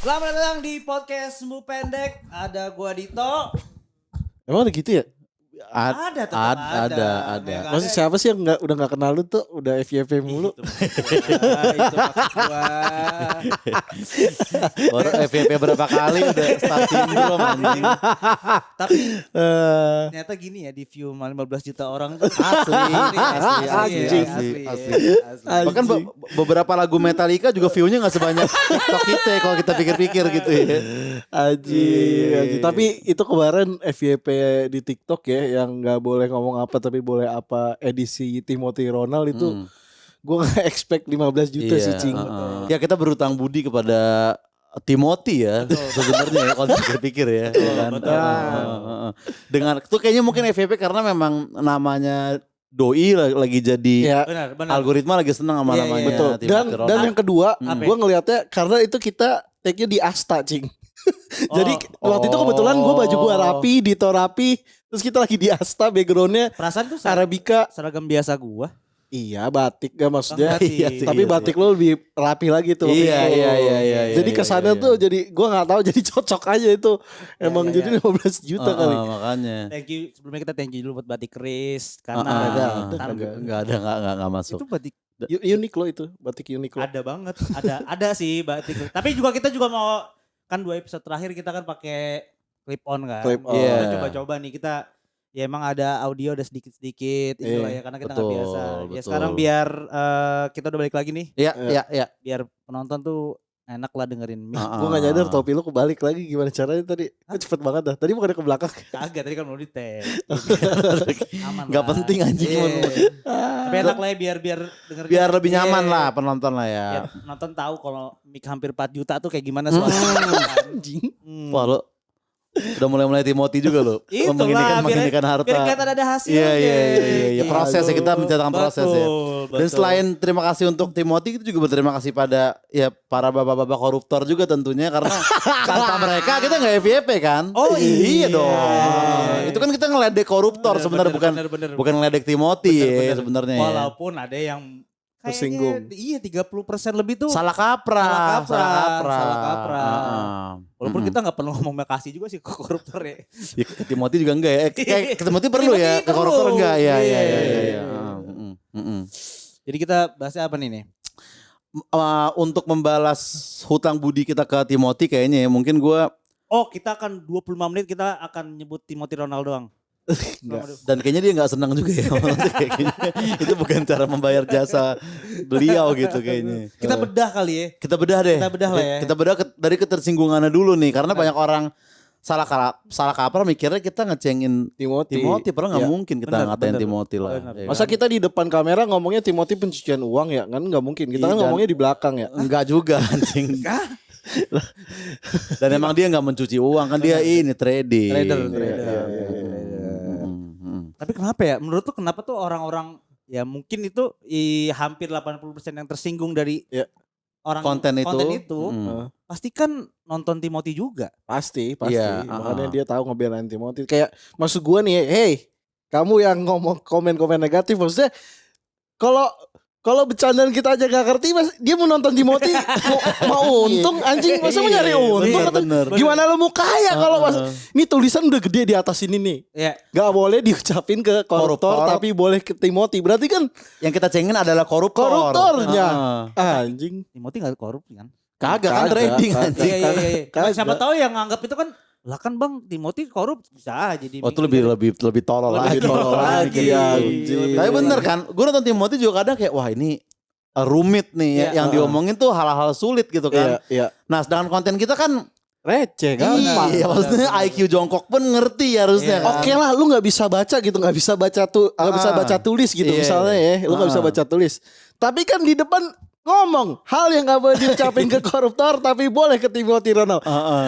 Selamat datang di podcast Semu Pendek. Ada gua Dito. Emang ada gitu ya? Ada, tetap ada. Maksud siapa sih yang udah gak kenal lu tuh? Udah FYP mulu. Itu maksud gua. Baru FYP berapa kali udah start syndrome anjing. Tapi ternyata gini ya, di view 15 juta orang tuh Asli. Bahkan beberapa lagu Metallica juga view-nya gak sebanyak TikTok kita kalau kita pikir-pikir gitu ya. Anjing. Tapi itu kemarin FYP di TikTok ya, yang gak boleh ngomong apa tapi boleh apa, edisi Timothy Ronald itu gue gak expect 15 juta sih Cing. Ya kita berutang budi kepada Timothy ya sebenarnya ya kalau pikir-pikir ya. Kan? Dengan itu kayaknya mungkin FYP karena memang namanya doi lagi jadi benar. algoritma lagi senang sama namanya. Betul. Timothy Dan yang kedua, Apa? gue ngelihatnya karena itu kita take-nya di Asta Cing. Jadi waktu itu kebetulan gue baju gue rapi, Dito rapi, terus kita lagi di Asta, backgroundnya Perasaan tuh Arabica. seragam biasa gua. Iya batik gak maksudnya. Batik. Iya, tapi batik lo lebih rapi lagi tuh. Iya. Jadi kesannya tuh jadi gue nggak tahu, jadi cocok aja itu. Emang jadi 15 juta kali. Makanya. Thank you, sebelumnya kita thank you dulu buat batik Chris Enggak karena enggak masuk. itu batik Unik lo itu, batik unik lo. ada banget, ada sih batik. Tapi juga kita juga mau, kan 2 episode terakhir kita kan pakai clip on kan. Clip on. Kita Iya. coba-coba nih kita. Ya emang ada audio udah sedikit-sedikit itulah ya, karena kita nggak betul, biasa. Ya betul. sekarang biar kita udah balik lagi nih, Iya. biar penonton tuh enak lah dengerin mic. Gue gak nyadar topi lo kebalik lagi, gimana caranya tadi? Cepet banget dah. Tadi bukannya ke belakang. Kagak, tadi kan mau di tag. Aman Enggak lah. penting anjing. Iya. Tapi enak lah ya biar dengerin. Biar lebih Iya. nyaman lah penonton lah ya. Biar penonton tahu kalau mic hampir 4 juta tuh kayak gimana suaranya. Anjing. Wah lo udah mulai Timothy juga lo. Itulah, Menginikan harta. biar kelihatan ada hasilnya. Iya. Proses ya, kita mencatatkan proses ya. Betul. Dan selain terima kasih untuk Timothy, kita juga berterima kasih pada ya para bapak-bapak koruptor juga tentunya, karena tanpa mereka kita nggak FYP kan. Oh iya dong. Itu kan kita ngeledek koruptor sebenarnya, bener. bukan ngeledek Timothy Bener. ya sebenarnya. Ya. Walaupun ada yang tersinggung. Iya 30% lebih tuh. Salah kaprah. Walaupun kita nggak perlu ngomong makasih juga sih ke koruptor ya. Ya, ke Timothy juga enggak ya. Ke Timothy perlu ya, ke koruptor enggak ya. Iya. Jadi kita bahasnya apa nih? Untuk membalas hutang budi kita ke Timothy kayaknya ya, mungkin gua Kita akan 25 menit kita akan nyebut Timothy Ronaldo doang. dan kayaknya dia nggak senang juga ya. Kayaknya itu bukan cara membayar jasa beliau gitu kayaknya. Kita bedah kali ya. Kita bedah deh. Kita bedah lah ya. Kita bedah dari ketersinggungannya dulu nih, karena banyak orang salah kaprah mikirnya kita ngecengin Timothy. padahal nggak mungkin kita ngatain bener. Timothy lah. Bener. Ya Masa kan? kita di depan kamera ngomongnya Timothy pencucian uang ya? Kan nggak mungkin. Kita kan Iya, ngomongnya di belakang ya. Enggak juga anjing. Dan emang dia nggak mencuci uang kan, dia ini trading. Trader. Hmm. Tapi kenapa ya? Menurut tuh kenapa tuh orang-orang ya mungkin itu hampir 80% yang tersinggung dari orang Konten itu. pasti kan nonton Timothy juga. Pasti. Iya, Makanya dia tahu ngebelain Timothy. Kayak maksud gua nih, hey, kamu yang ngomong komen-komen negatif, maksudnya kalau bercandaan kita aja gak ngerti, dia mau nonton Timothy mau untung anjing, masa mau nyari untung? Bener. Gimana lo mau kaya kalau ini tulisan udah gede di atas ini nih. Ya. Gak boleh diucapin ke koruptor, tapi boleh ke Timothy. Berarti kan Yang kita cengin adalah koruptornya. Anjing. Timothy gak korup kan? Kagak kan trading anjing. Iya. Kagak. Siapa tahu yang nganggap itu kan, lah kan bang Timothy korup bisa aja di. Oh itu lebih tolol lagi. tolol lagi, anjing. Tapi bener kan, gue nonton Timothy juga kadang kayak wah ini rumit nih ya, yang diomongin tuh hal-hal sulit gitu kan. Iya. Nah sedangkan konten kita kan Receh gampang. iya, maksudnya IQ jongkok pun ngerti harusnya kan. Oke lah, lu nggak bisa baca gitu, nggak bisa baca tulis gitu Iya. misalnya ya, lu nggak bisa baca tulis. Tapi kan di depan ngomong hal yang nggak boleh diucapin ke koruptor, tapi boleh ke Timothy Ronald.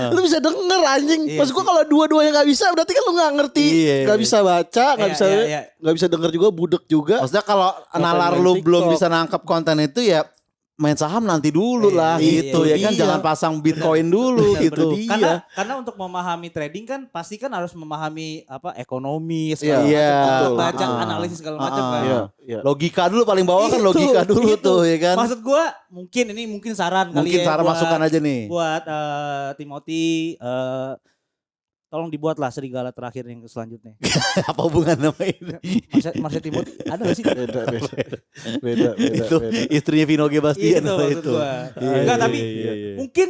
Lu bisa denger anjing. Iya Maksud gua kalau dua-duanya nggak bisa, berarti kan lu nggak ngerti, Iya. nggak bisa baca, nggak Iya, bisa iya. nggak bisa denger juga, budek juga. Maksudnya kalau nalar main lu TikTok. belum bisa nangkep konten itu ya main saham nanti dulu lah Iya, gitu iya, ya kan, iya. jangan pasang Bitcoin dulu Benar, gitu. benar. Karena untuk memahami trading kan pasti kan harus memahami apa ekonomi segala Iya, macam, betul. baca Ah. analisis segala macam kan. Iya, iya. Logika dulu paling bawah kan, Itu, logika dulu itu. tuh ya kan. Maksud gua mungkin saran kali Mungkin ya cara buat- masukan aja nih. buat Timothy, tolong dibuatlah serigala terakhir yang selanjutnya. Apa hubungan sama ini? Marsha Timothy ada gak sih? Beda. Itu istrinya Vino G. Bastian Itu maksud gua. Iya, Enggak, iya, tapi iya, iya. mungkin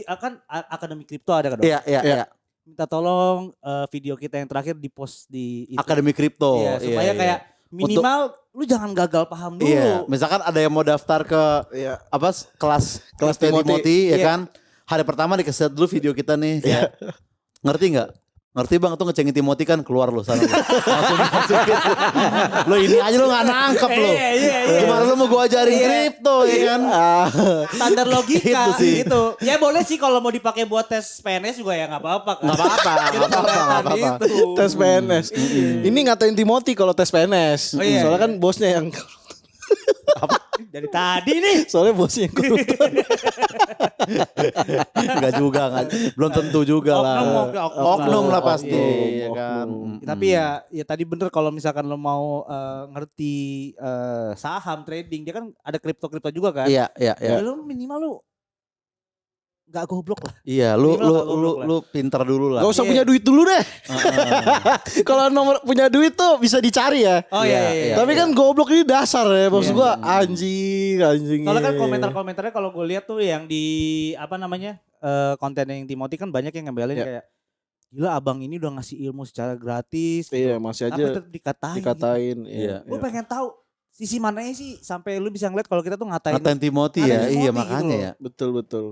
akan akademi kripto ada kan, Dok? Iya, iya. Minta tolong video kita yang terakhir di post di itu. Akademi kripto. Iya, supaya kayak minimal lu jangan gagal paham dulu. Iya, misalkan ada yang mau daftar ke Iya. apa kelas Timothy. Timothy ya Iya. kan. Hari pertama dikasih dulu video kita nih. Ya. Ngerti nggak? Ngerti bang, tuh ngecengin Timothy kan, keluar lo sana. Langsung masukin. Lo ini aja lo nggak nangkep lo. Iya. Gimana lo mau gue ajarin Iya. kripto ya kan? Standar logika Itu sih. gitu. Ya boleh sih kalau mau dipakai buat tes PNS juga ya nggak apa-apa kan. Nggak apa-apa, Kita kelihatan itu. Tes PNS. Ini ngatain Timothy kalau tes PNS. Oh, iya. Soalnya kan bosnya yang Dari tadi nih. soalnya bosnya yang koruptor. Enggak juga, belum tentu juga lah. Oknum lah pasti. Oknum, ya kan? oknum. Tapi ya tadi bener kalau misalkan lo mau ngerti saham trading, dia kan ada kripto juga kan. Iya. Ya lo minimal lo nggak goblok lah. Iya, lu Minimal nggak goblok lah. lu pinter dulu lah. Gak usah Iya. punya duit dulu deh. Heeh. Kalau nomor punya duit tuh bisa dicari ya. Oh iya. Tapi kan goblok ini dasar ya. Maksud gua anjing. Soalnya kan komentar-komentarnya kalau gue lihat tuh yang di apa namanya konten yang Timothy kan banyak yang ngebelin Iya. kayak gila abang ini udah ngasih ilmu secara gratis. Iya, masih Tapi aja tetap dikatain. dikatain. Iya. Gue pengen tahu sisi mananya sih sampai lu bisa ngeliat kalau kita tuh ngatain. Ngatain Timothy Ngatain ya, Timothy iya gitu makanya loh. ya. Betul.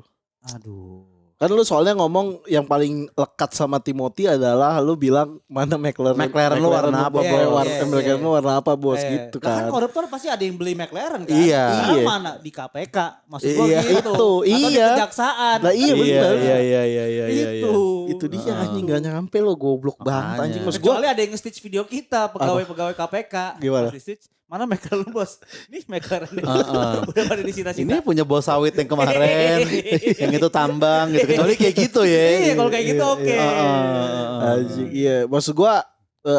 Aduh. Kan lu soalnya ngomong yang paling lekat sama Timothy adalah lu bilang mana McLaren lu warna apa, Bos? McLaren lu warna apa bos Eh, gitu lah kan kan. koruptor pasti ada yang beli McLaren kan. Iya. Sekarang Iya. mana di KPK maksud gua Iya, gitu. itu, Atau di iya. kejaksaan. Lah iya bener. Iya. Itu dia anjing gak nyampe lo goblok banget Makanya. anjing. Maksud gua Kecuali ada yang nge-stitch video kita pegawai-pegawai KPK. Gimana? Pas di-stitch, mana McLaren bos? Ini McLaren nih. Heeh. Udah pada disita-sita. Ini punya bos sawit yang kemarin, yang itu tambang gitu. Kecuali kayak gitu ya. Iya kalau kayak gitu oke. anjing iya. Maksud gua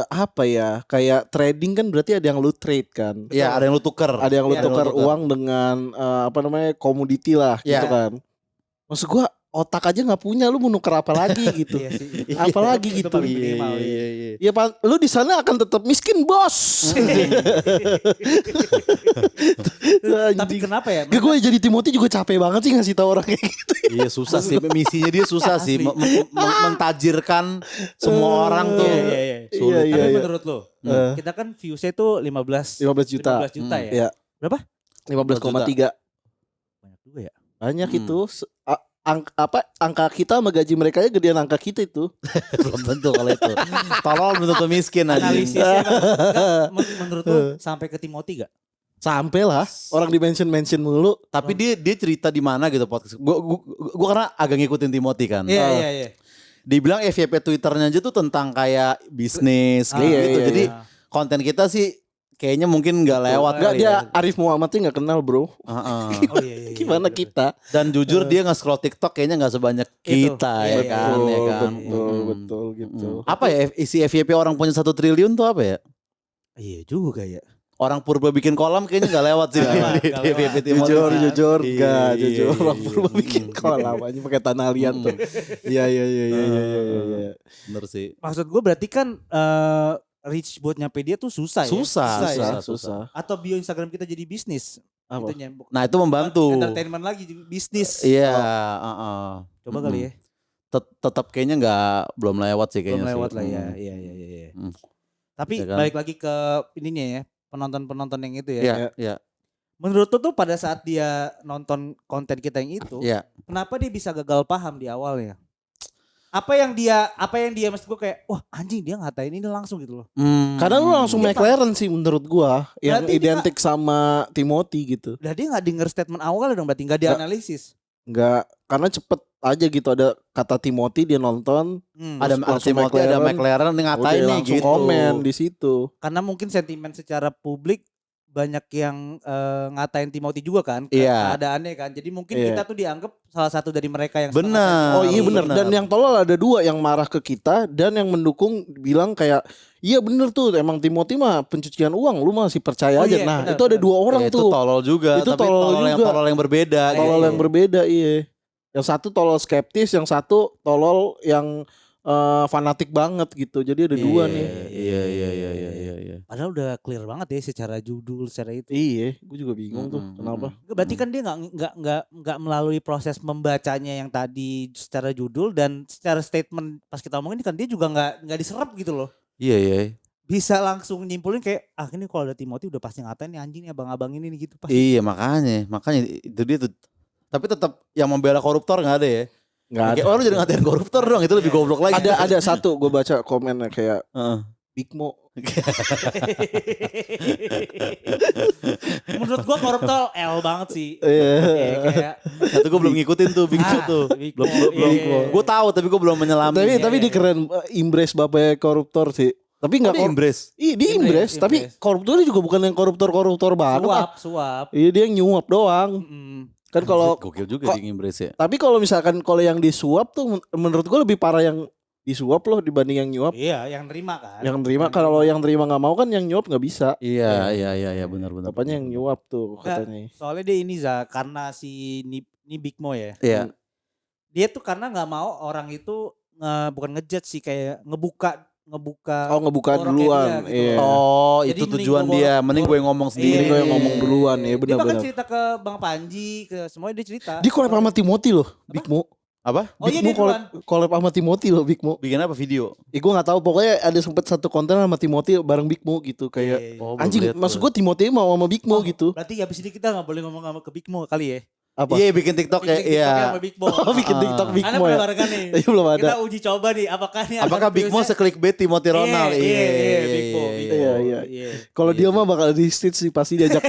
apa ya? Kayak trading kan berarti ada yang lu trade kan. Iya, ada yang lu tuker. Ada yang lu Iya, tukar ada yang lu uang dengan apa namanya komoditi lah Iya. gitu kan. Maksud gua otak aja nggak punya lu mau nuker apa lagi gitu. Iya sih. Apalagi Itu gitu. paling minimal, iya. Ya lu di sana akan tetap miskin bos. Tapi kenapa ya? Gue jadi Timothy juga capek banget sih ngasih tahu orang kayak gitu. Iya susah sih, misinya dia susah sih Asli. mentajirkan semua orang tuh. Iya. Sulit. Iya, Tapi iya. menurut lo, kita kan viewsnya tuh 15 15 juta. 15 juta ya. Iya. Berapa? 15,3. Banyak juga ya. Banyak itu. Angka kita sama gaji mereka aja gedean angka kita itu. Belum tentu kalau itu. Tolol belum tentu miskin anjing. Analisisnya kan, menurut lo sampai ke Timothy gak? Sampai lah. Orang di mention mulu. Tapi dia cerita di mana gitu podcast. Gua karena agak ngikutin Timothy kan. Iya. Dibilang FYP Twitternya aja tuh tentang kayak bisnis Ah, gitu. iya, Jadi iya. konten kita sih kayaknya mungkin nggak lewat Enggak kali dia ya. Arif Muhammadnya nggak kenal bro. Heeh. Oh iya. Gimana kita? Dan jujur dia nge-scroll TikTok kayaknya nggak sebanyak Itu. kita Iya, ya iya, kan, betul, ya kan. betul gitu. Apa ya isi FYP orang punya 1 triliun tuh apa ya? Iya juga ya. Orang purba bikin kolam kayaknya nggak lewat sih Nggak lewat, di nggak FYP lewat. Timothy. Jujur Iya, enggak iya, jujur iya, orang iya. purba bikin kolam aja pakai tanah liat tuh. Iya. Bener sih. Maksud gue berarti kan reach buat nyampe dia tuh susah ya. Susah. Atau bio Instagram kita jadi bisnis. Apa? Itu nyambung. Nah itu membantu. Entertainment lagi bisnis. Iya. Coba kali ya. Tetap kayaknya belum lewat sih Belum kayaknya. lewat sih. lah ya. Iya. Hmm. Tapi Ya kan? balik lagi ke ininya ya. Penonton-penonton yang itu ya. Iya. Menurut lu tuh pada saat dia nonton konten kita yang itu. Iya. Kenapa dia bisa gagal paham di awalnya? Apa yang dia maksud gue kayak wah anjing dia ngatain ini langsung gitu loh. Karena lu langsung Dia McLaren sih menurut gua yang Berarti dia identik sama Timothy gitu. Udah dia gak denger statement awal dong berarti gak dianalisis. Enggak, karena cepet aja gitu ada kata Timothy dia nonton, Ada langsung Timothy, ada McLaren nih ngatain udah nih langsung gitu. komen di situ. Karena mungkin sentimen secara publik banyak yang ngatain Timothy juga kan Iya. keadaannya kan. Jadi mungkin Iya. kita tuh dianggap salah satu dari mereka yang suka Benar. ngatain Oh iya Timothy. benar. Dan yang tolol ada 2, yang marah ke kita dan yang mendukung bilang kayak iya bener tuh emang Timothy mah pencucian uang, lu masih percaya Oh aja. iya, Nah benar, itu ada benar. 2 orang Itu tuh. tolol juga, Itu tapi tolol yang juga. tolol yang berbeda. Tolol gitu. yang berbeda iya. Yang satu tolol skeptis, yang satu tolol yang fanatik banget gitu. Jadi ada 2 nih. Iya. Padahal udah clear banget ya secara judul, secara itu. Iya, gue juga bingung tuh kenapa. Berarti kan dia nggak melalui proses membacanya yang tadi secara judul dan secara statement pas kita omongin kan dia juga nggak diserap gitu loh. Iya. Bisa langsung nyimpulin kayak ini kalau ada Timothy udah pasti ngatain nih anjing nih abang-abang ini nih gitu pasti. Iya makanya itu dia tuh. Tapi tetap yang membela koruptor nggak ada ya. Nggak ada. Kayak, lu jadi ngatain koruptor dong, itu lebih goblok lagi. Ada satu gue baca komennya kayak Heeh. Big Mo. Menurut gua koruptor L banget sih. Iya. Kayak Itu gue belum ngikutin tuh Big Mo tuh. Big Belum Mo, belum. iya. Gue tahu tapi gue belum menyelami. Tapi dia keren embrace bapaknya koruptor sih. Tapi Nggak nggak embrace. Iya dia embrace, tapi koruptornya juga bukan yang koruptor banget. Suap. Iya dia yang nyuap doang. Kan kalau Gokil juga kok- di embrace ya. tapi kalau misalkan kalau yang disuap tuh menurut gue lebih parah yang disuap loh dibanding yang nyuap. Iya, yang nerima kan. Yang terima kalau yang terima nggak mau kan yang nyuap nggak bisa. Iya benar. Bapaknya yang nyuap tuh Nggak, katanya. soalnya dia ini karena si ini Big Mo ya. Iya. Dia tuh karena nggak mau orang itu bukan ngejudge sih kayak ngebuka Oh ngebuka orang kayak duluan. dia gitu Iya. loh. Oh, Jadi itu mending tujuan gua dia. bawa- Mending gue ngomong Iya, sendiri. Gue yang ngomong duluan ya Dia bahkan benar-benar. cerita ke Bang Panji, ke semuanya dia cerita. Dia collab sama Timothy loh, Big Mo. Apa? Oh iya Big dia Mo duluan. collab sama Timothy loh, Big Mo. Bikin apa video? Gue nggak tahu pokoknya ada sempet satu konten sama Timothy bareng Big Mo gitu kayak Iya. Oh, belum anjing lihat maksud tuh. gue Timothy mau sama Big Mo Oh, gitu. Berarti habis ini kita nggak boleh ngomong sama ke Big Mo kali ya. Apa? Iya, bikin TikTok ya. Bikin Iya. TikToknya sama Big Mo. Oh bikin Ah. TikTok Big Karena Mo ya. barengan nih. Iya belum ada. Kita uji coba nih apakah nih Apakah Big Mo seklikbait Timothy Ronald? Iya, Big Mo. Iya. Kalau dia mah bakal di stage sih pasti diajak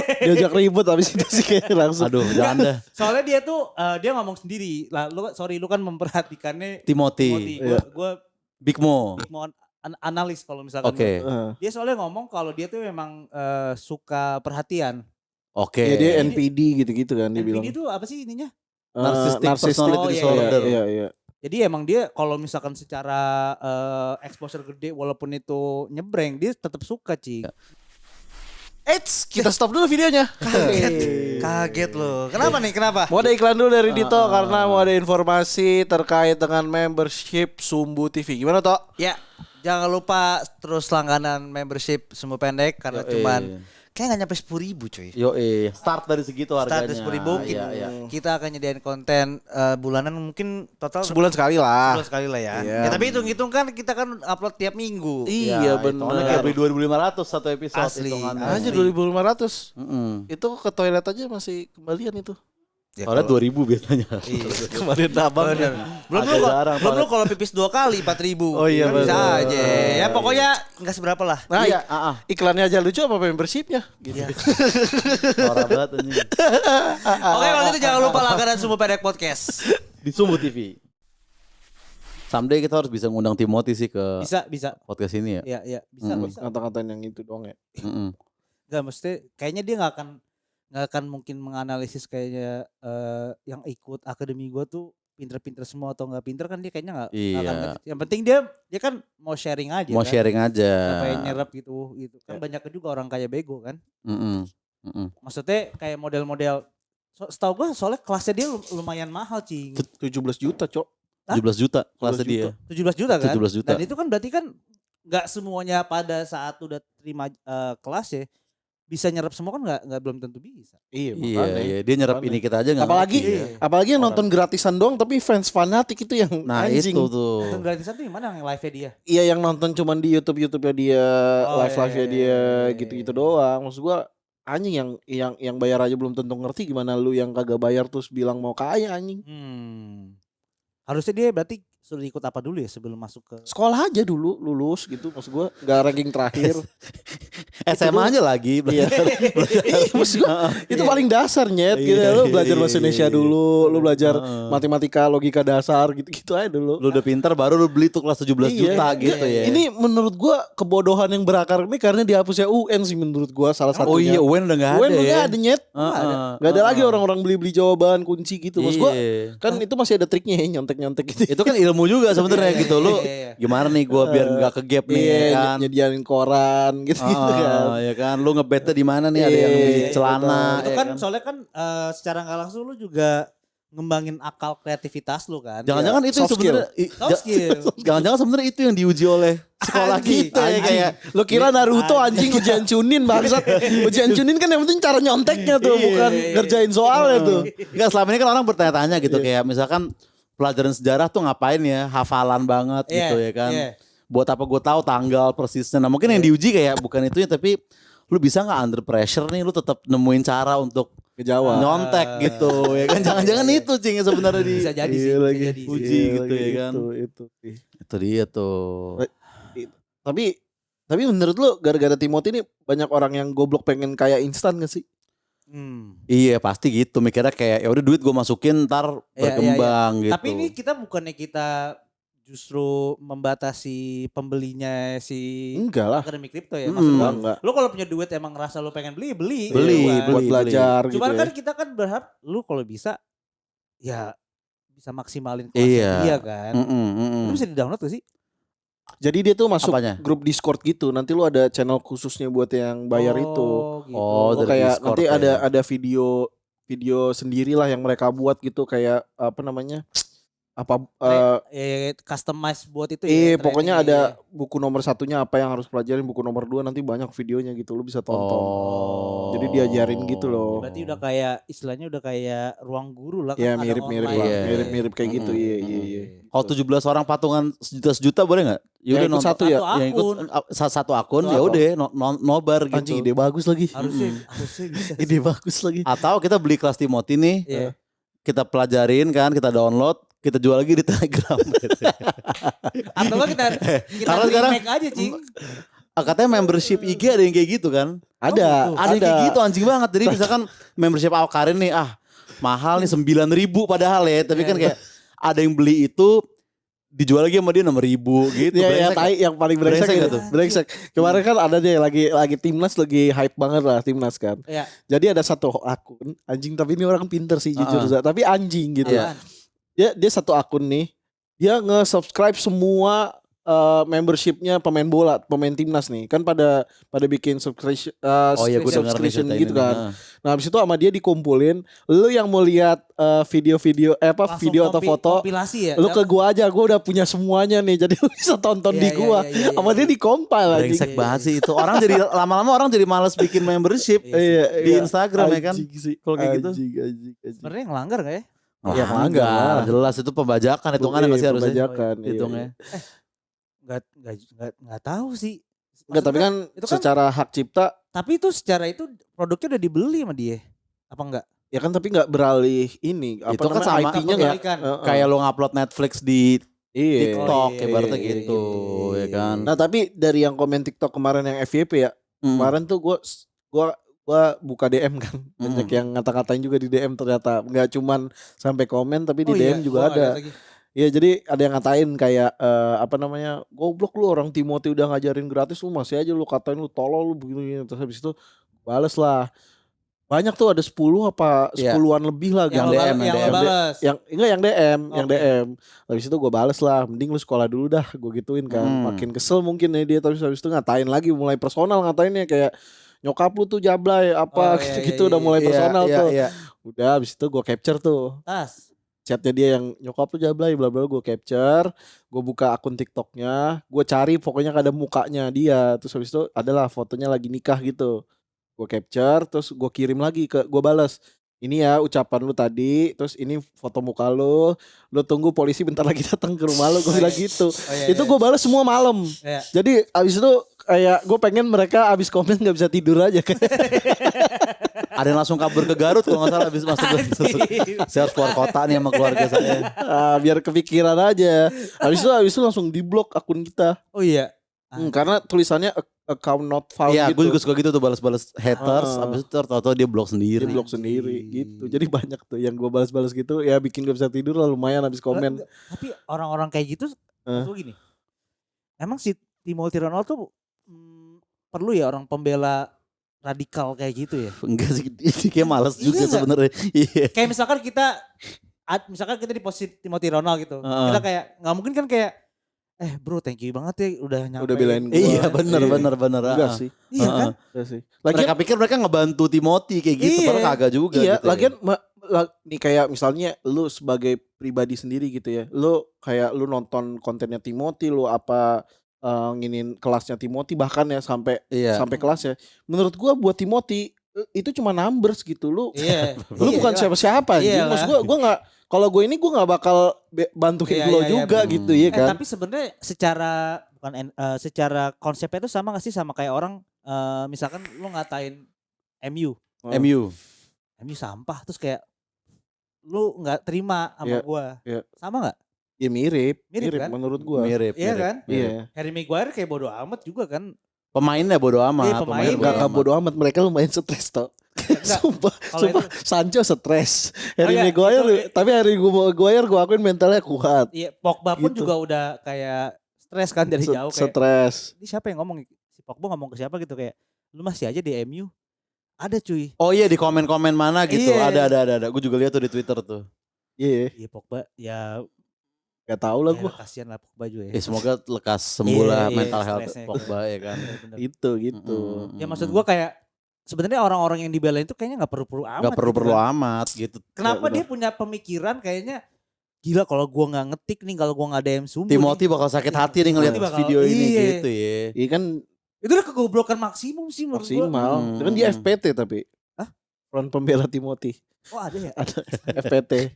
ribut habis itu sih kayak langsung. Aduh, jangan dah. Soalnya dia tuh dia ngomong sendiri. Lah lu kan memperhatikannya Timothy. Gue Big Mo. Big Mo analis kalau misalkan. Oke. Dia soalnya ngomong kalau dia tuh memang suka perhatian. Oke. Ya dia NPD gitu-gitu kan dia bilang. NPD itu apa sih ininya? Narcissistic personality disorder. Iya. Jadi emang dia kalau misalkan secara exposure gede walaupun itu nyebreng dia tetap suka Cing. Eits, kita stop dulu videonya. Kaget loh. Kenapa nih? Kenapa? Mau ada iklan dulu dari Dito karena mau ada informasi terkait dengan membership Sumbu TV. Gimana Tok? Ya, jangan lupa terus langganan membership Sumbu Pendek karena cuman kayak nggak nyampe 10.000 cuy. Start dari segitu harganya. Start dari 10.000 kita akan nyediain konten bulanan mungkin total Sebulan sekali lah. sebulan sekali lah ya. Iya. Ya, tapi hitung-hitung kan kita kan upload tiap minggu. Iya Soalnya kayak benar. beli 2.500 satu episode. Asli. hitungannya. Anjir 2.500. Mm-mm. Itu ke toilet aja masih kembalian itu. Ya, Soalnya kalau- 2.000 biasanya. Kemarin abang. Bener. Belum Agak lu jarang, belum Pak. lu kalau pipis 2 kali 4.000. Oh iya, Kan bisa bener. aja. Ya pokoknya nggak seberapa lah. Nah, Iya, iklannya aja lucu apa membershipnya? Gitu. Iya. Parah banget ini. Oke, kalau gitu jangan lupa langganan Sumbu Pendek Podcast. Di Sumbu TV. Someday kita harus bisa ngundang Timothy sih ke Bisa. podcast ini ya. Iya, bisa. Kata-katain yang itu doang ya. Mm-mm. Enggak mesti kayaknya dia nggak akan mungkin menganalisis kayaknya yang ikut akademi gua tuh pinter-pinter semua atau nggak pinter kan dia kayaknya nggak Iya. akan yang penting dia kan mau sharing aja Mau kan? sharing aja. Apa yang nyerap gitu kan banyak juga orang kaya bego kan Mm-mm. Mm-mm. maksudnya kayak model-model setahu gua soalnya kelasnya dia lumayan mahal Cing 17 juta, Cok. 17 juta kelasnya 17 dia. 17 juta kan 17 juta. dan itu kan berarti kan nggak semuanya pada saat udah terima kelas ya bisa nyerap semua kan nggak belum tentu bisa. Iya, Iya, makanya. iya, dia nyerap Makanya. ini kita aja nggak Apalagi ngerti ya. apalagi yang nonton gratisan doang tapi fans fanatik itu yang Nah anjing. itu tuh. Nonton gratisan tuh yang mana yang live-nya dia? Iya yang nonton cuman di YouTube-nya dia, Oh, live-nya iya, dia iya. gitu-gitu doang. Maksud gua anjing yang bayar aja belum tentu ngerti gimana lu yang kagak bayar terus bilang mau kaya anjing. Harusnya dia berarti suruh ikut apa dulu ya sebelum masuk ke Sekolah aja dulu lulus gitu maksud gua enggak ranking terakhir. SMA aja lagi belajar. Iya, maksud gua, itu paling dasar nyet gitu. Iya, Lu belajar bahasa iya, Indonesia iya. dulu, lu belajar Heeh. matematika, logika dasar gitu-gitu aja dulu. Lu udah pintar baru lu beli tuh kelas 17 juta gitu ya. Ini menurut gua kebodohan yang berakar ini karena dihapusnya UN sih menurut gua salah Oh iya, satunya. UN udah enggak ada. UN udah ya. nggak ada nyet. Heeh. Gak ada lagi orang-orang beli-beli jawaban kunci gitu. Maksud gua Iya. kan itu masih ada triknya ya, nyontek-nyontek gitu. Itu kan ilmu juga sebenarnya gitu. Lu Iya. gimana nih gua biar enggak ke gap nih ya Iya, kan. nyediain koran gitu-gitu kan. Ya kan, lu ngebetnya di mana nih? Ada yang Iya, di celana. Itu ya kan soalnya kan secara nggak langsung lu juga ngembangin akal kreativitas lu kan. Jangan-jangan itu soft sebenarnya Soft skill. jangan-jangan sebenarnya itu yang diuji oleh sekolah Anjing, kita ya kayak Lo kira Naruto anjing ujian Chunin bangsat. Ujian Chunin kan yang penting cara nyonteknya tuh, bukan ngerjain soalnya tuh. enggak, selama ini kan orang bertanya-tanya gitu kayak misalkan pelajaran sejarah tuh ngapain ya? Hafalan banget Iya, gitu ya kan. iya. Buat apa gue tahu tanggal persisnya. Nah, mungkin yang diuji kayak bukan itunya tapi lu bisa nggak under pressure nih lu tetap nemuin cara untuk Kejawab. nyontek gitu ya kan. Jangan-jangan itu cing sebenarnya di Bisa jadi sih, Iya bisa lagi. jadi. uji gitu ya kan. Itu sih. Itu dia tuh. Tapi menurut lu gara-gara Timothy ini banyak orang yang goblok pengen kaya instan gak sih? Iya pasti gitu mikirnya kayak ya udah duit gue masukin ntar Iya, berkembang gitu. Tapi ini kita bukannya kita justru membatasi pembelinya si Enggak lah. akademi kripto ya. Maksud gua, Enggak. lu kalau punya duit emang ngerasa lu pengen beli, beli. Beli, Gitu kan. Buat belajar gitu Cuman ya. kan kita kan berharap lu kalau bisa ya bisa maksimalin kelasnya Iya. dia kan. Itu bisa di-download gak sih? Jadi dia tuh masuk Apanya? grup Discord gitu. Nanti lu ada channel khususnya buat yang bayar itu. Gitu. Oh, Lu dari kayak Discord nanti ya. ada video sendirilah yang mereka buat gitu kayak apa namanya? Customize buat itu ya. Pokoknya training, ada iya. buku nomor satunya apa yang harus pelajarin, buku nomor 2 nanti banyak videonya gitu lu bisa tonton. Oh. Jadi diajarin gitu loh. Berarti udah kayak istilahnya udah kayak ruang guru lah kan. Ya ada mirip-mirip online. lah, Iya. mirip-mirip kayak gitu. Iya, iya, iya. Kalau 17 orang patungan sejuta boleh nggak? Yang udah ikut nonton- satu ya? Satu Yang ikut akun. satu akun Satu ya akun. udah nobar gitu. Anjing ide bagus lagi. Harusnya bisa. Ide bagus lagi. Atau kita beli kelas Timothy nih, Iya. kita pelajarin kan, kita download, kita jual lagi di Telegram. Atau enggak kita Karena sekarang- remake aja, Cing. Katanya membership IG ada yang kayak gitu kan? Ada, Ada yang kayak gitu anjing banget. Jadi misalkan membership Awkarin nih, mahal nih 9.000 padahal ya, tapi kan kayak ada yang beli itu dijual lagi sama dia 6.000 gitu. Iya, Brengsek. tai yang paling brengsek Brengsek itu. nggak tuh? Brengsek. Kemarin kan ada deh lagi timnas lagi hype banget lah timnas kan. Iya. Jadi ada satu akun anjing tapi ini orang pinter sih jujur Za. Tapi anjing gitu. Iya. Dia satu akun nih. Dia nge-subscribe semua membershipnya pemain bola, pemain timnas nih. Kan pada bikin subscription Oh iya gue denger nih subscription cerita gitu ini. kan. Nah, habis itu sama dia dikumpulin, lu yang mau lihat video-video Langsung video atau foto, kompilasi ya. lu ke gua aja, gua udah punya semuanya nih. Jadi lu bisa tonton Iya, di iya, gua. iya, iya, Sama iya. dia dikompil lagi. Brengsek banget sih itu. Orang jadi lama-lama orang jadi malas bikin membership di Instagram ya kan. Anjing sih. Kalau kayak gitu. Anjing. Sebenarnya ngelanggar gak ya? Ya, melanggar lah. jelas itu pembajakan hitungannya nggak sih harusnya? Pembajakan, iya, Hitungnya. Nggak tahu sih. Enggak, tapi kan itu kan- secara hak cipta Tapi itu secara itu produknya udah dibeli sama dia. Apa enggak? ya kan tapi enggak beralih ini apa Itu kan namanya sama- IP-nya apa enggak balikan? Kayak lo ngupload Netflix di iya. TikTok Oh, iya, ibaratnya iya, gitu iya, ya kan. Nah, tapi dari yang komen TikTok kemarin yang FYP ya, kemarin tuh gua buka DM kan. Banyak yang ngata-ngatain juga di DM ternyata. Enggak cuman sampai komen tapi di Oh DM iya, juga gua nggak ada. lihat lagi. Iya, jadi ada yang ngatain kayak apa namanya? Goblok lu, orang Timothy udah ngajarin gratis lu masih aja lu katain lu tolol lu begini. Terus habis itu bales lah. Banyak tuh ada 10 apa Iya. 10-an lebih lah Yang lo DM, bal- yang yang lo DM. balas. yang enggak yang DM, yang Oke. DM. Habis itu gue bales lah, mending lu sekolah dulu dah, gue gituin kan. Makin kesel mungkin ya dia, terus habis itu ngatain lagi, mulai personal ngatainnya kayak nyokap lu tuh jablay apa Oh, iya, gitu-gitu iya, udah mulai Iya, personal iya, tuh. iya. Udah habis itu gue capture tuh. Tas. Chatnya dia yang nyokap lu jablay bla bla, gue capture, gue buka akun TikToknya, gue cari pokoknya ada mukanya dia, terus habis itu adalah fotonya lagi nikah gitu, gue capture, terus gue kirim lagi gue balas, ini ya ucapan lu tadi, terus ini foto muka lu tunggu polisi bentar lagi datang ke rumah lu, gue bilang gitu. Oh, iya, Itu iya. gue balas semua malam, Iya. jadi abis itu kayak gue pengen mereka abis komen nggak bisa tidur aja kan. Ada yang langsung kabur ke Garut kalau nggak salah habis masuk. Saya harus keluar kota nih sama keluarga saya. Biar kepikiran aja. Habis itu langsung di blok akun kita. Oh iya. Karena tulisannya account not found Iya, gitu. gue juga suka gitu tuh balas-balas haters, Heeh. abis itu tahu-tahu dia blok sendiri. Dia blok sendiri gitu. Jadi banyak tuh yang gue balas-balas gitu ya bikin gue bisa tidur lah lumayan habis komen. Enggak, tapi orang-orang kayak gitu maksud gua gini. Emang si Timothy Ronaldo tuh perlu ya orang pembela radikal kayak gitu ya? Enggak sih, ini kayak males Iya juga nggak? sebenarnya. Iya. Kayak misalkan kita di posisi Timothy Ronaldo gitu. Heeh. Kita kayak nggak mungkin kan kayak bro thank you banget ya udah nyampe. Udah belain gua. Iya, benar Iya. benar. Enggak sih. Iya kan? Enggak sih. Mereka pikir mereka ngebantu Timothy kayak gitu, Iya. padahal kagak juga Iya, gitu. ya. lagian nih kayak misalnya lu sebagai pribadi sendiri gitu ya. Lu kayak lu nonton kontennya Timothy, lu apa nginin kelasnya Timothy bahkan ya sampai Iya. kelas ya. Menurut gua buat Timothy itu cuma numbers gitu. Lu Iya. lu bukan siapa-siapa anjing. Iyalah. Maksud gua enggak kalau gue ini gue nggak bakal bantuin Iya, lo iya, iya, juga bener. gitu ya kan. Tapi sebenarnya secara konsepnya itu sama gak sih sama kayak orang misalkan lu ngatain MU MU. sampah terus kayak lu nggak terima sama Iya, gua. iya. Sama nggak? Ya mirip Mirip kan? menurut gua. Mirip. Iya kan? Iya. Harry Maguire kayak bodo amat juga kan. Pemainnya bodo amat. Iya, pemain Enggak bodo amat, mereka lumayan stres tau. Enggak, Sumpah, kalau sumpah Sancho stres. Harry iya, Maguire, tapi Harry Maguire gue akuin mentalnya kuat. Iya, Pogba pun Gitu. juga udah kayak stres kan dari jauh kayak. Stres. Ini siapa yang ngomong? Si Pogba ngomong ke siapa gitu kayak lu masih aja di MU. Ada cuy. Oh iya, di komen-komen mana gitu. Iya. Ada. Gue juga lihat tuh di Twitter tuh. Iya, Iya Pogba ya gak tau lah gue. kasihan lah Pogba juga ya. Semoga lekas sembuh Iya, lah iya, mental health stresnya. Pogba ya kan. Bener-bener. Itu gitu. Ya maksud gua kayak sebenarnya orang-orang yang dibelain itu kayaknya nggak perlu-perlu amat. Gak perlu-perlu gitu kan. amat gitu. Kenapa Ya, dia punya pemikiran kayaknya gila kalau gua nggak ngetik nih, kalau gua nggak DM sumbu. Timothy nih. bakal sakit hati nih ngeliat Timothy bakal- video ini iya. gitu ya. Iya kan Itu udah kegoblokan maksimum sih menurut gua. maksimal. Itu kan dia FPT tapi. Hah? Front pembela Timothy. Oh ada ya? Ada FPT.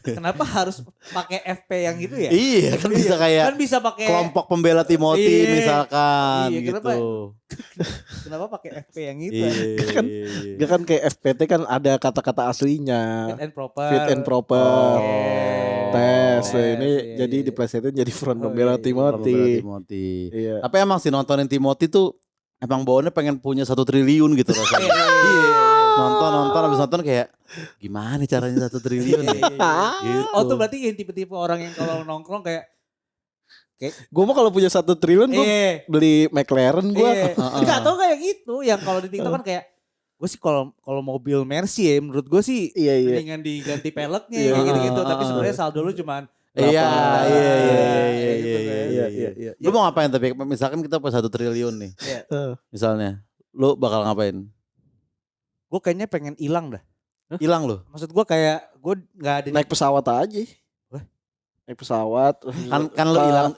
Kenapa harus pakai FP yang gitu ya? Iya kan bisa kayak Kan bisa pakai kelompok pembela Timothy Iya. misalkan Iya, gitu. kenapa pakai FP yang itu? Iya. Kan dia kan kayak FPT kan ada kata-kata aslinya. Fit and proper. Fit and proper. Oh. Tes. Tes, Ini iya, jadi iya. diplesetin jadi front Oh, pembela iya, iya. Timothy. Timothy. Iya. Tapi emang sih nontonin Timothy tuh emang bawaannya pengen punya 1 triliun gitu rasanya. Iya. Nonton habis nonton kayak gimana nih caranya 1 triliun ya? Gitu. Oh tuh berarti yang tipe-tipe orang yang kalau nongkrong kayak Gue mah kalau punya 1 triliun gue beli McLaren gue. Enggak tau kayak gitu. Yang kalau di TikTok kan kayak gue sih kalau mobil Mercy ya menurut gue sih Iya iya. mendingan diganti peleknya Iya. kayak gitu-gitu. Tapi sebenarnya saldo lu cuman Iya, berapa, iya, kayak gitu kan. Iya iya iya. Lu mau ngapain tapi misalkan kita punya 1 triliun nih. Iya. Misalnya, lu bakal ngapain? Gue kayaknya pengen hilang dah. Hilang lu. Maksud gue kayak gue nggak ada Naik pesawat aja. Wah. Naik pesawat. Kan lu hilang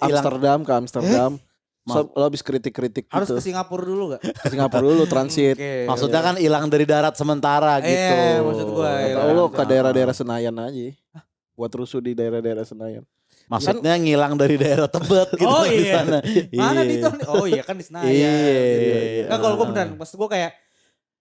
Ke Amsterdam. Lo habis kritik-kritik harus gitu. ke Singapura dulu gak? Ke Singapura dulu transit. Oke. Maksudnya kan hilang dari darat sementara gitu. Iya, maksud gua, Atau hilang. lo ke daerah-daerah Senayan aja. Buat rusuh di daerah-daerah Senayan. Maksudnya ngilang dari daerah Tebet gitu Oh, di iya. sana. Mana Iya. nih tuh? Oh iya kan di Senayan. Iya. Nah kalau gue beneran, maksud gue kayak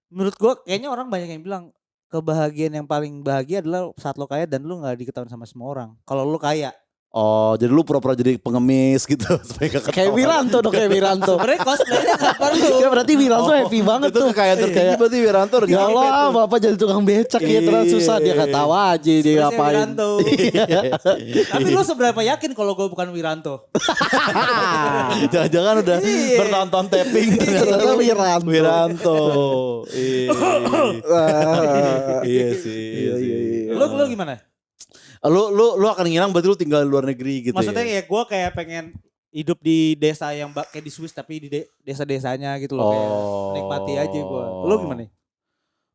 menurut gue kayaknya orang banyak yang bilang kebahagiaan yang paling bahagia adalah saat lo kaya dan lo nggak diketahui sama semua orang. Kalau lo kaya, Oh, jadi lu pura-pura jadi pengemis gitu supaya gak Kayak ketahuan. Wiranto dong, kayak Wiranto. sebenarnya cosplaynya nggak perlu. Ya berarti Wiranto happy banget Itu tuh. kekayaan tertinggi Kayak, berarti Wiranto udah ya jadi Allah, tuh. Bapak jadi tukang becak ya terus susah. Dia gak tahu aja dia Sebenarnya ngapain. Wiranto. Tapi lo seberapa yakin kalau gue bukan Wiranto? Jangan-jangan udah Iya. bertonton tapping ternyata Ternyata Wiranto. Wiranto. Iya. Iya sih. Iya, iya, iya. Lo gimana? Lu akan ngilang berarti lu tinggal di luar negeri gitu. Maksudnya ya? ya gue kayak pengen hidup di desa yang kayak di Swiss tapi di desa-desanya gitu loh. Kayak nikmati aja gue. Lo gimana?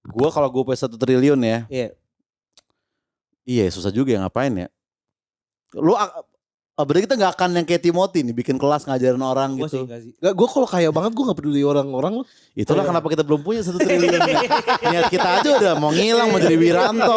Gua kalau gue punya 1 triliun ya. Iya. Iya susah juga ya ngapain ya. Lu berarti kita gak akan yang kayak Timothy nih bikin kelas ngajarin orang Gue sih gitu. enggak sih. Gak, gue kalau kaya banget gue gak peduli orang-orang loh. Itulah kenapa kita belum punya 1 triliun. Niat kita aja udah mau ngilang mau jadi Wiranto.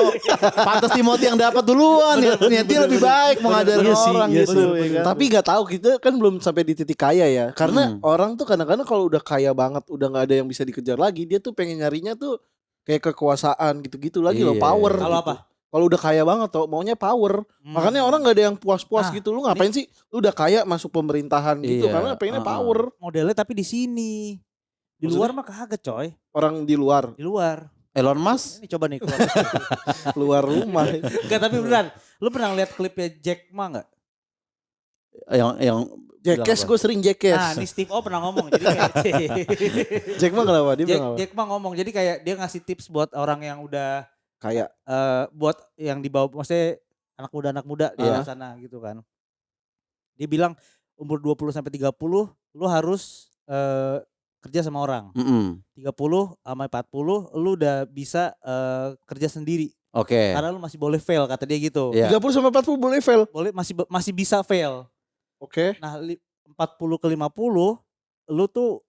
Pantas Timothy yang dapat duluan. Niat dia lebih baik mau ngajarin Iya sih, orang iya gitu. sih. ya kan? Tapi gak tahu kita kan belum sampai di titik kaya ya. Karena orang tuh kadang-kadang kalau udah kaya banget, udah gak ada yang bisa dikejar lagi, dia tuh pengen nyarinya tuh kayak kekuasaan gitu-gitu lagi loh, Iya. power. Kalau gitu. apa? Kalau udah kaya banget tuh maunya power. Makanya orang nggak ada yang puas-puas gitu. Lu ngapain sih? Lu udah kaya masuk pemerintahan gitu Iya, karena pengennya power. Modelnya tapi di sini. Di Maksudnya? luar mah kagak coy. Orang di luar, Di luar. Elon Musk. Ini coba nih keluar. keluar rumah. Enggak tapi beneran. Lu pernah lihat klipnya Jack Ma enggak? Yang Jackass bilang gue sering Nah, jackass. ini Steve O pernah ngomong jadi kayak Jack mah kenapa? Dia bilang apa? Jack Ma ngomong jadi kayak dia ngasih tips buat orang yang udah Kayak buat yang di bawah maksudnya anak muda di Iya. luar sana gitu kan. Dia bilang umur 20 sampai 30 lu harus kerja sama orang. 30 sama 40 lu udah bisa kerja sendiri. Oke. Karena lu masih boleh fail kata dia gitu. Iya. 30 sampai 40 boleh fail. Boleh masih bisa fail. Oke. Nah 40 ke 50 lu tuh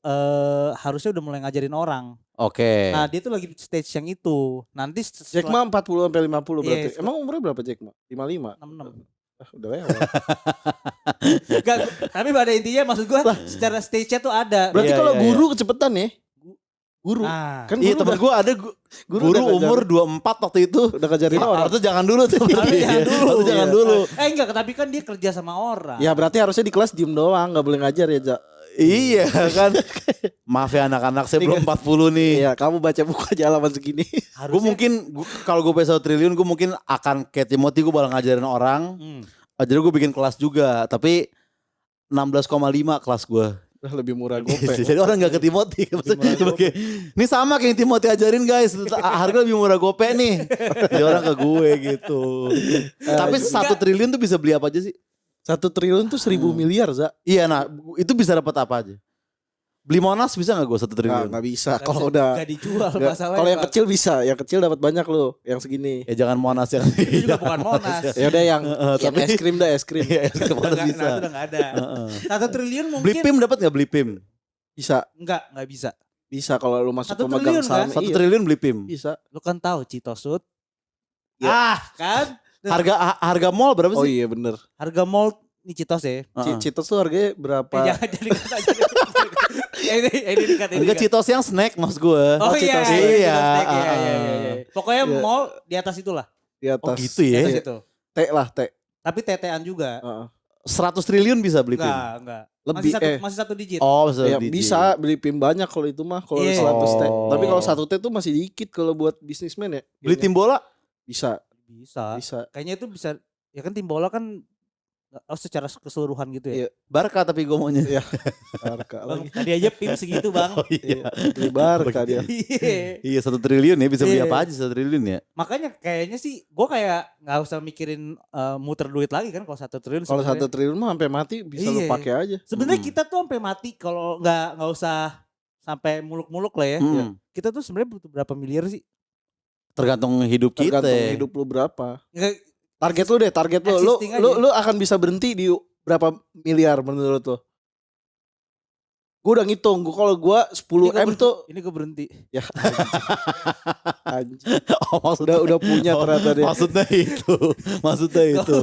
harusnya udah mulai ngajarin orang. Oke. Nah dia tuh lagi stage yang itu. Nanti Jack Ma 40 sampai 50 berarti. Iya, Emang umurnya berapa Jack Ma? 55. 66. Ah, udah lewat. Enggak, tapi pada intinya maksud gua secara stage-nya tuh ada. Berarti Iya, kalau iya, guru kecepetan ya? Guru. Nah, Kan Iya guru temen udah, gue ada guru guru udah umur 24 waktu itu. udah ngajarin orang. Harusnya jangan dulu tuh. Harusnya jangan dulu. Harusnya jangan Iya. dulu. enggak, tapi kan dia kerja sama orang. Ya berarti harusnya di kelas diem doang, nggak boleh ngajar ya, Ja. Iya kan. Maaf ya anak-anak saya belum 40 nih. Iya, kamu baca buku aja halaman segini. Gue mungkin kalau gue punya 1 triliun gue mungkin akan kayak Timothy, gue bakal ngajarin orang. Jadi gue bikin kelas juga, tapi 16,5 kelas gue. Udah lebih murah gope. Jadi orang gak ke Timothy. Ini sama kayak yang Timothy ajarin guys, harga lebih murah gope nih. Jadi orang ke gue gitu. Tapi 1 triliun tuh bisa beli apa aja sih? 1 triliun tuh 1.000 miliar, Za. Iya, nah itu bisa dapat apa aja? Beli Monas bisa gak gue 1 triliun? Nggak bisa. Kalau udah Gak dijual nggak- masalahnya. kalau yang Pak. kecil bisa, yang kecil dapat banyak loh, yang segini. Ya jangan Monas yang Itu juga bukan Monas. Ya udah yang tapi- es krim dah, es krim. Iya, Monas Nah, bisa. itu udah gak ada. 1 triliun Beli mungkin PIM dapat gak beli PIM? Bisa, enggak bisa. bisa kalau lu masuk 1 pemegang triliun saham. kan? 1 Iya, triliun beli PIM. bisa. Lu kan tahu Citosud. Ya. Kan? Harga mall berapa Oh sih? iya bener. Harga mall ini Citos ya. Citos tuh harganya berapa? Jangan jadi kata ini dikat ini. Enggak dikat. Citos yang snack mas gue. Oh iya, Citos. iya, Iya, Citos snack, iya. Pokoknya Iya. mall di atas itulah. Di atas. Oh gitu Di ya. atas Iya. itu. T lah, T. Tapi tetean juga. Heeh. 100 triliun bisa beli PIM. Enggak. Lebih, Masih satu digit. Oh bisa Ya, beli. bisa beli PIM banyak kalau itu mah kalau Iya. 100 T. Oh. Tapi kalau 1 T tuh masih dikit kalau buat bisnismen ya. Beli tim bola? Bisa, Bisa. bisa. Kayaknya itu bisa. Ya kan tim bola kan secara keseluruhan gitu ya. Iya. Barca tapi gue maunya. Iya. Barca Bang, lagi. tadi aja PIM segitu bang. Oh iya. Beli Barca dia. Iya. Iya 1 triliun ya bisa beli Iya. apa aja 1 triliun ya. Makanya kayaknya sih gue kayak nggak usah mikirin muter duit lagi kan kalau 1 triliun. Kalau 1 sebenarnya. triliun mah sampai mati bisa lu Iya. pakai aja. Sebenarnya kita tuh sampai mati kalau nggak usah sampai muluk-muluk lah ya. Hmm. Kita tuh sebenarnya butuh berapa miliar sih? Tergantung hidup kita. Tergantung hidup lu berapa. Nggak- Target lu deh, target lu. Lu, Existing lu, aja. lu akan bisa berhenti di berapa miliar menurut lu? Gue udah ngitung, kalau gue 10 M tuh ini gue berhenti. ya anjing. Oh maksudnya Udah punya ternyata dia. Maksudnya itu. Maksudnya itu.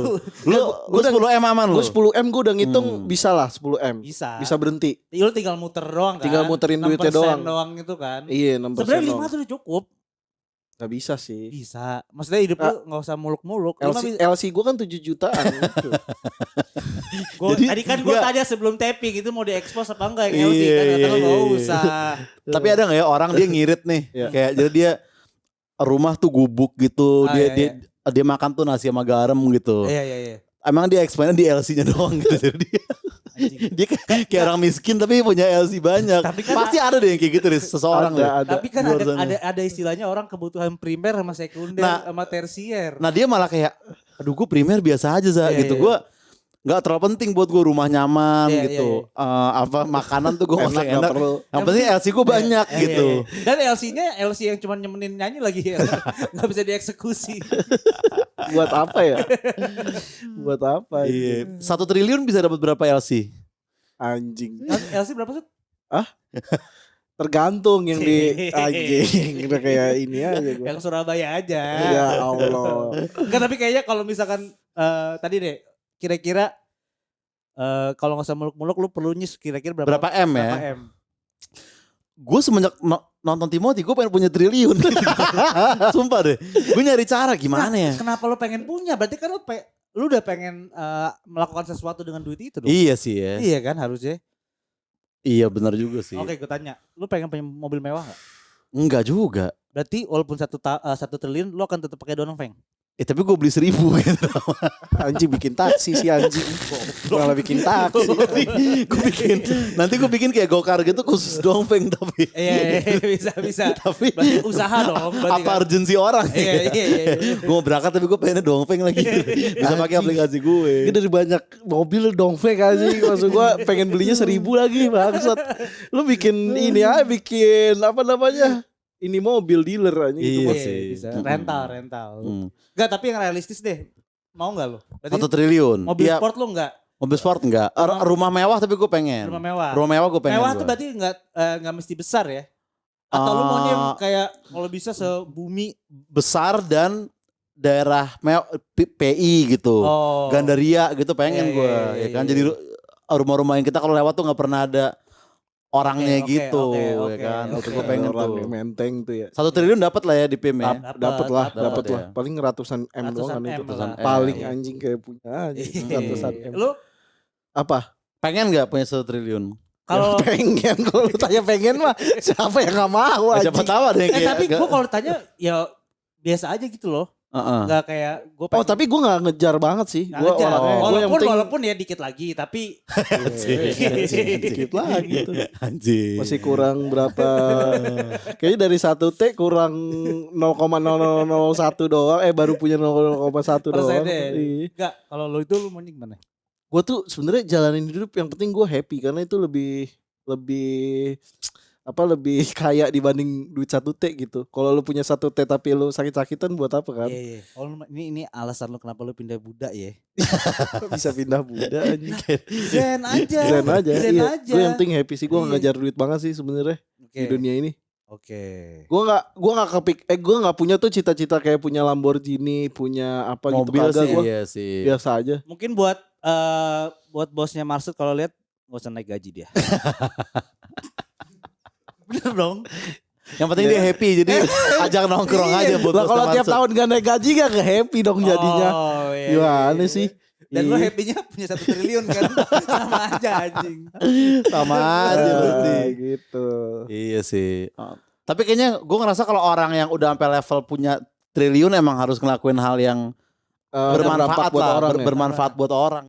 Lu Gua udah- 10 M aman lu. Gue 10 M gue udah ngitung Hmm. bisa lah 10 M. Bisa. Bisa berhenti. Lu tinggal muter doang kan. Tinggal muterin duitnya 6% doang. doang itu kan. Iya 6% Sebenarnya doang. 5 tuh udah cukup. Gak bisa sih. Bisa. Maksudnya hidup lu nggak usah muluk-muluk. Lima LC, bisa- LC gue kan 7 jutaan. Gua, Jadi, tadi kan gue enggak. tanya sebelum tapping itu mau diekspos apa enggak yang LC Iya, kan iya, kata lu iya, nggak iya. usah. Tapi ada gak ya orang dia ngirit nih. Iya. Kayak jadi dia rumah tuh gubuk gitu. Ah, dia iya, dia makan tuh nasi sama garam gitu. Iya iya. Emang dia explain di LC-nya doang gitu. Jadi dia kayak orang miskin tapi punya LC banyak. Tapi kan Pasti ada deh yang kayak gitu deh seseorang deh. ada. Tapi kan di luar sana. ada istilahnya orang kebutuhan primer sama sekunder Nah, sama tersier. Nah dia malah kayak aduh gue primer biasa aja Za Iya, gitu. iya. Gue gak terlalu penting buat gue rumah nyaman Iya, gitu. Apa makanan tuh gue Enak enak, gak enak. perlu. Yang penting LC gue banyak Iya, gitu. iya, iya. Dan LC-nya LC yang cuma nemenin nyanyi lagi ya. Nggak bisa dieksekusi. Buat apa ya? Buat apa? Iya. 1 triliun bisa dapat berapa LC? Anjing. LC berapa sih? Tergantung yang di anjing. Udah kayak ini aja gue. Yang Surabaya aja. Ya Allah. Enggak, tapi kayaknya kalau misalkan tadi deh kira-kira kalau nggak usah muluk-muluk lu perlu nyis kira-kira berapa Berapa M ya? berapa M? Gue semenjak nonton Timothy, gue pengen punya triliun. Sumpah deh. Gue nyari cara gimana ya. Kenapa lu pengen punya? Berarti kan lu udah pengen melakukan sesuatu dengan duit itu dong. Iya sih ya. Iya kan harusnya. Iya benar juga sih. Oke, gue tanya, lu pengen punya mobil mewah gak? Enggak juga. Berarti walaupun 1 triliun lu akan tetap pakai Dongfeng. Tapi gue beli 1.000 gitu. Anjing bikin taksi sih anjing. Malah bikin taksi. Nanti gue bikin kayak gokar gitu khusus Dongfeng tapi. Iya, bisa. Tapi Berarti usaha dong. Berarti apa kan? urgensi orang? Iya. Gue mau berangkat tapi gue pengennya Dongfeng lagi. Bisa pakai aplikasi gue. Ini dari banyak mobil Dongfeng anjing. Maksud gue pengen belinya 1.000 lagi bangsat. Lu bikin ini aja, bikin apa namanya? Ini mobil dealer anjing. Iya Itu sih. Bisa. Rental. Enggak, tapi yang realistis deh. Mau gak lu? 1 triliun. Mobil Iya, sport lu enggak? mobil sport enggak. Rumah mewah tapi gue pengen. Rumah mewah. Rumah mewah gue pengen. Mewah gua. tuh berarti enggak mesti besar ya? Atau lu maunya yang kayak kalau bisa sebumi besar dan daerah PI gitu. Gandaria gitu pengen Iya, gue. iya, Ya kan iya. jadi rumah-rumah yang kita kalau lewat tuh nggak pernah ada orangnya Oke, gitu oke, ya kan. oke. Itu gue pengen orang tuh. yang menteng tuh ya. 1 triliun dapat lah ya di PIM ya. Dapat lah. Dapat ya. Paling ratusan M doang Ratusan kan itu. M lah. Paling Iya. anjing kayak punya aja. Iya. Ratusan M. Lu Apa? Pengen nggak punya 1 triliun? kalau Pengen, kalau lu tanya pengen mah siapa yang gak mau Siapa anjing. tahu ada yang kayak. tapi gue kalau tanya ya biasa aja gitu loh. Enggak kayak gue Oh tapi gue gak ngejar banget sih. Gue orangnya gue yang penting walaupun ya dikit lagi tapi dikit lagi tuh. Anjing. Masih kurang berapa? Kayaknya dari 1T kurang 0,0001 doang. Baru punya 0,1 doang. persennya. Iya. Enggak, kalau lo itu lu mau gimana? Gue tuh sebenarnya jalanin hidup yang penting gue happy karena itu lebih kaya dibanding duit 1T gitu. Kalau lu punya 1T tapi lu sakit-sakitan buat apa kan? Iya. Oh, ini alasan lu kenapa lu pindah Buddha ya? Bisa pindah Buddha anjing. Zen aja. Zen aja. Zen Iya. aja. Gue yang penting happy sih. Gue Iya. gak ngejar duit banget sih sebenarnya Oke. di dunia ini. Oke. Gue nggak punya tuh cita-cita kayak punya Lamborghini, punya apa Mobil gitu kagak. sih, Gue iya sih. biasa aja. Mungkin buat bosnya Marsud kalau lihat nggak usah naik gaji dia. Bener dong. Yang penting dia happy jadi ajak nongkrong aja buat Lah bos kalau teman tiap Marsud. tahun gak naik gaji gak happy dong jadinya. Oh, iya, Gimana sih? Dan lo Iya. happy-nya punya 1 triliun kan. Sama aja anjing. Sama aja berarti. Gitu. Iya sih. Tapi kayaknya gue ngerasa kalau orang yang udah sampai level punya triliun emang harus ngelakuin hal yang bermanfaat buat lah, orang ya. bermanfaat buat orang.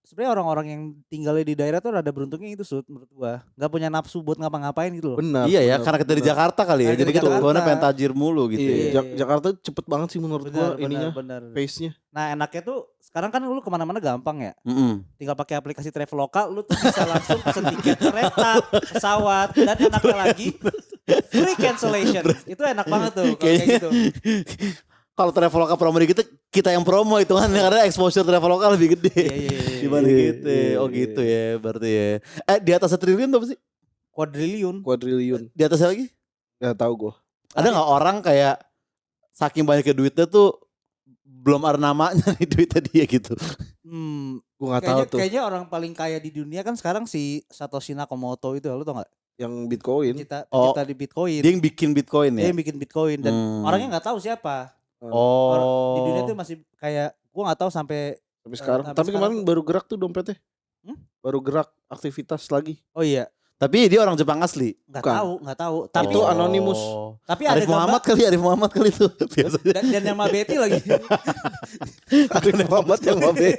Sebenarnya orang-orang yang tinggalnya di daerah tuh rada beruntungnya itu Sud menurut gua. Gak punya nafsu buat ngapa-ngapain gitu loh. Benar. Iya ya, benar, karena kita di benar. Jakarta kali ya. Karena Jadi di kita Jakarta. tujuannya pengen tajir mulu gitu Iya, ya. Jakarta cepet banget sih menurut gua ininya, benar. pace-nya. Nah enaknya tuh sekarang kan lu kemana-mana gampang ya. Mm-mm. Tinggal pakai aplikasi Traveloka lu tuh bisa langsung pesen tiket kereta, pesawat, dan enaknya lagi free cancellation. Itu enak banget tuh kalau kayak gitu. Kalau Traveloka promo di kita yang promo itu kan karena exposure Traveloka lebih gede Iya. dibanding Iya, kita. iya, Oh iya. gitu ya berarti ya. Di atas 1 triliun tuh apa sih? Quadrillion. Di atasnya lagi? Gak tahu gua. Ada nggak orang kayak saking banyaknya duitnya tuh belum ada namanya nih duitnya dia gitu. Gua gak tahu tuh. Kayaknya orang paling kaya di dunia kan sekarang si Satoshi Nakamoto itu, lu tau gak? Yang Bitcoin. Kita Oh, di Bitcoin. Dia yang bikin Bitcoin Dia ya. yang bikin Bitcoin dan Hmm. orangnya nggak tahu siapa. Oh. Di dunia tuh masih kayak gua nggak tahu sampai Sampai sekarang. sampai Tapi sekarang kemarin tuh. baru gerak tuh dompetnya. Hmm? Baru gerak aktivitas lagi. Oh iya, Tapi dia orang Jepang asli. nggak Bukan. tahu. Tapi Itu anonimus. tapi ada Arif Muhammad kali itu biasanya. dan nama Betty lagi. Arif Muhammad yang mabe.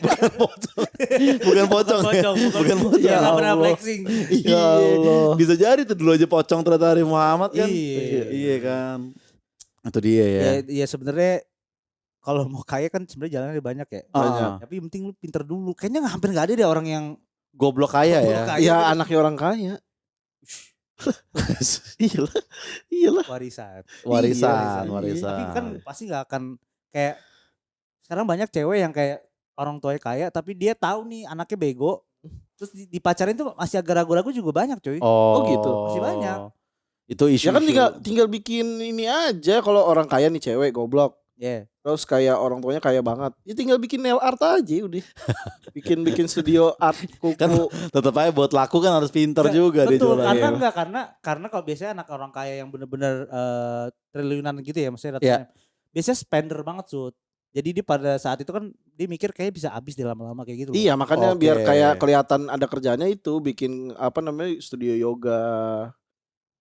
Bukan pocong ya. Bukan pocong. Ya, nggak pernah Allah. flexing. Ya Allah. Bisa jadi tuh dulu aja pocong ternyata Arif Muhammad kan. Iya. Iya kan. Itu dia ya. Ya sebenarnya kalau mau kaya kan sebenarnya jalannya banyak ya. Banyak. Tapi yang penting lu pinter dulu. Kayaknya hampir nggak ada deh orang yang Goblok kaya Goblok ya. kaya. Ya anaknya orang kaya. Iyalah. warisan. Warisan. Tapi kan pasti nggak akan kayak sekarang banyak cewek yang kayak orang tuanya kaya tapi dia tahu nih anaknya bego. Terus dipacarin tuh masih agak ragu-ragu juga banyak cuy. Oh, gitu. Masih banyak. Itu isu. Ya kan tinggal bikin ini aja kalau orang kaya nih cewek goblok. Iya. Terus kayak orang tuanya kaya banget. Ya tinggal bikin nail art aja udah. Bikin studio art kuku. Kan tetap aja buat laku kan harus pinter juga dia Betul, jualannya. karena kalau biasanya anak orang kaya yang bener-bener triliunan gitu ya, maksudnya Iya. ratusan. Biasanya spender banget Sud. Jadi dia pada saat itu kan dia mikir kayaknya bisa habis di lama-lama kayak gitu loh. Iya, makanya Oke. biar kayak kelihatan ada kerjanya itu bikin apa namanya studio yoga.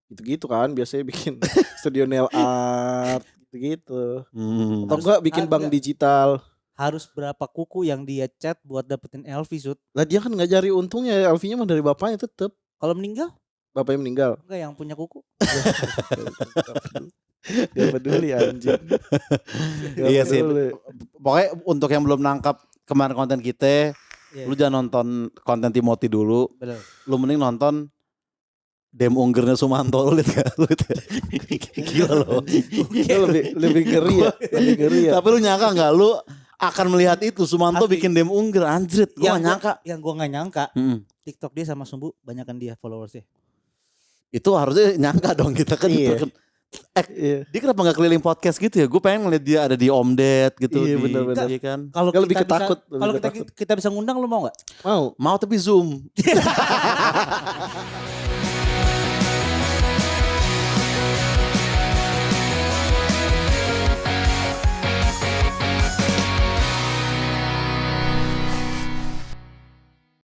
Gitu-gitu kan biasanya bikin studio nail art gitu-gitu. Atau enggak bikin bank digital. Harus berapa kuku yang dia cat buat dapetin LV Sud. Lah dia kan nggak cari untungnya, LV-nya mah dari bapaknya tetep. Kalau meninggal Bapaknya meninggal. enggak yang punya kuku. Gak peduli anjing. Gak Iya sih. peduli. Pokoknya untuk yang belum nangkap kemarin konten kita, Iya. lu jangan nonton konten Timothy dulu. Bener. Lu mending nonton Dem Unggernya Sumanto, lu lihat gak? Lu lihat gak? Gila lo. Itu lebih ngeri ya. Lebih ngeri ya. Tapi lu nyangka gak lu akan melihat itu Sumanto Asli. bikin Dem Ungger, anjrit. Gua gak nyangka. Yang gua gak nyangka, Mm-mm. TikTok dia sama Sumbu banyakan dia followersnya. Itu harusnya nyangka dong kita kan. Iya. Iya. Dia kenapa gak keliling podcast gitu ya? Gue pengen ngeliat dia ada di Om Ded gitu. Iya, di, bener-bener. iya kan. Kalau Nggak, lebih kita bisa- ketakut, lebih kalau ketakut. kita bisa ngundang lu mau nggak? Mau. Mau tapi Zoom.